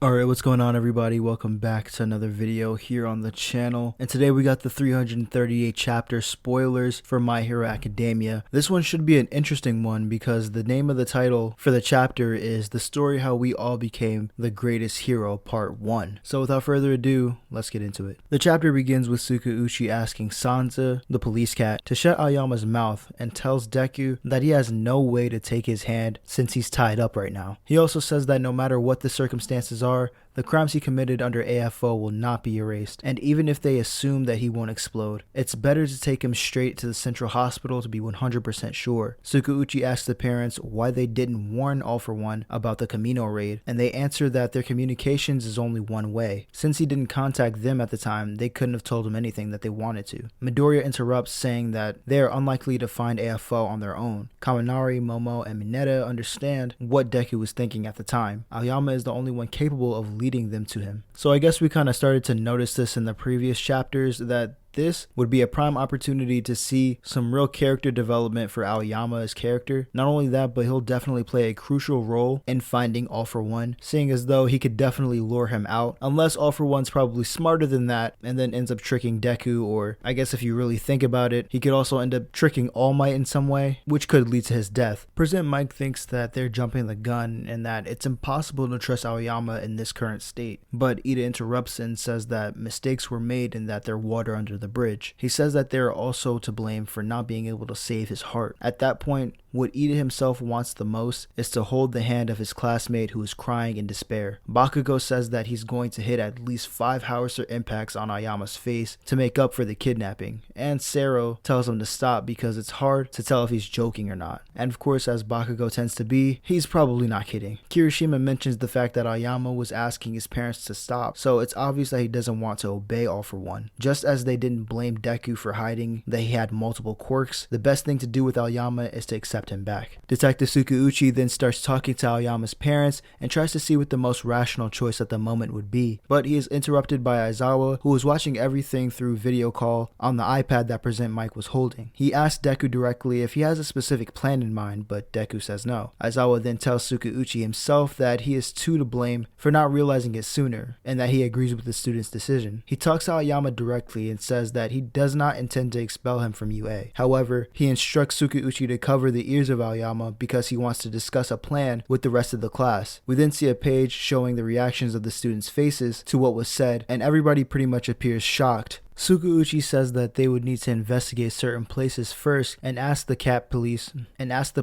Alright, what's going on everybody? Welcome back to another video here on the channel. And today we got the 338 chapter spoilers for My Hero Academia. This one should be an interesting one because the name of the title for the chapter is The Story How We All Became the Greatest Hero Part 1. So without further ado, let's get into it. The chapter begins with Tsukauchi asking Sansa, the police cat, to shut Aoyama's mouth and tells Deku that he has no way to take his hand since he's tied up right now. He also says that no matter what the circumstances are, the crimes he committed under AFO will not be erased, and even if they assume that he won't explode, it's better to take him straight to the central hospital to be 100% sure. Tsukauchi asks the parents why they didn't warn All For One about the Camino raid, and they answer that their communications is only one way. Since he didn't contact them at the time, they couldn't have told him anything that they wanted to. Midoriya interrupts, saying that they are unlikely to find AFO on their own. Kaminari, Momo, and Mineta understand what Deku was thinking at the time. Aoyama is the only one capable of leading them to him. So I guess we kind of started to notice this in the previous chapters, that this would be a prime opportunity to see some real character development for Aoyama's character. Not only that, but he'll definitely play a crucial role in finding All For One, seeing as though he could definitely lure him out, unless All For One's probably smarter than that and then ends up tricking Deku, or I guess if you really think about it, he could also end up tricking All Might in some way, which could lead to his death. President Mike thinks that they're jumping the gun and that it's impossible to trust Aoyama in this current state, but Ida interrupts and says that mistakes were made and that they're water under the bridge. He says that they're also to blame for not being able to save his heart. At that point, what Ida himself wants the most is to hold the hand of his classmate who is crying in despair. Bakugo says that he's going to hit at least 5 howitzer impacts on Aoyama's face to make up for the kidnapping, and Sero tells him to stop because it's hard to tell if he's joking or not. And of course, as Bakugo tends to be, he's probably not kidding. Kirishima mentions the fact that Aoyama was asking his parents to stop, so it's obvious that he doesn't want to obey All For One. Just as they didn't blame Deku for hiding that he had multiple quirks, the best thing to do with Aoyama is to accept him back. Detective Tsukauchi then starts talking to Aoyama's parents and tries to see what the most rational choice at the moment would be, but he is interrupted by Aizawa, who is watching everything through video call on the iPad that President Mike was holding. He asks Deku directly if he has a specific plan in mind, but Deku says no. Aizawa then tells Tsukauchi himself that he is too to blame for not realizing it sooner, and that he agrees with the student's decision. He talks to Aoyama directly and says that he does not intend to expel him from UA. However, he instructs Tsukauchi to cover the ears of Aoyama because he wants to discuss a plan with the rest of the class. We then see a page showing the reactions of the students' faces to what was said, and everybody pretty much appears shocked. Tsukauchi says that they would need to investigate certain places first and ask the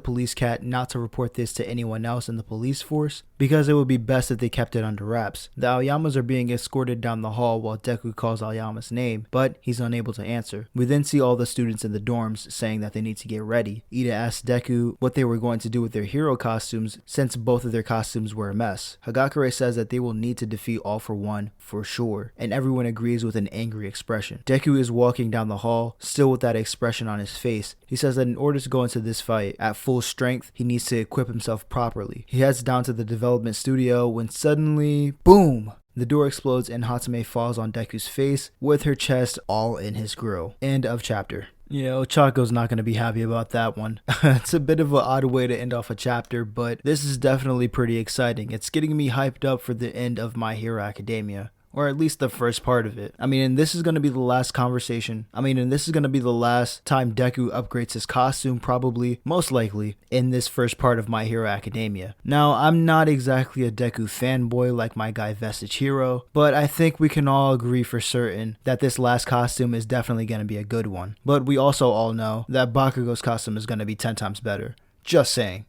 police cat not to report this to anyone else in the police force because it would be best if they kept it under wraps. The Aoyamas are being escorted down the hall while Deku calls Aoyama's name, but he's unable to answer. We then see all the students in the dorms saying that they need to get ready. Ida asks Deku what they were going to do with their hero costumes since both of their costumes were a mess. Hagakure says that they will need to defeat All For One for sure, and everyone agrees with an angry expression. Deku is walking down the hall, still with that expression on his face. He says that in order to go into this fight at full strength, he needs to equip himself properly. He heads down to the development studio when suddenly, boom! The door explodes and Hatsume falls on Deku's face with her chest all in his grill. End of chapter. Yeah, Ochako's not going to be happy about that one. It's a bit of an odd way to end off a chapter, but this is definitely pretty exciting. It's getting me hyped up for the end of My Hero Academia. Or at least the first part of it. And this is going to be the last conversation. And this is going to be the last time Deku upgrades his costume, probably, most likely, in this first part of My Hero Academia. Now, I'm not exactly a Deku fanboy like my guy Vestige Hero, but I think we can all agree for certain that this last costume is definitely going to be a good one. But we also all know that Bakugo's costume is going to be 10 times better. Just saying.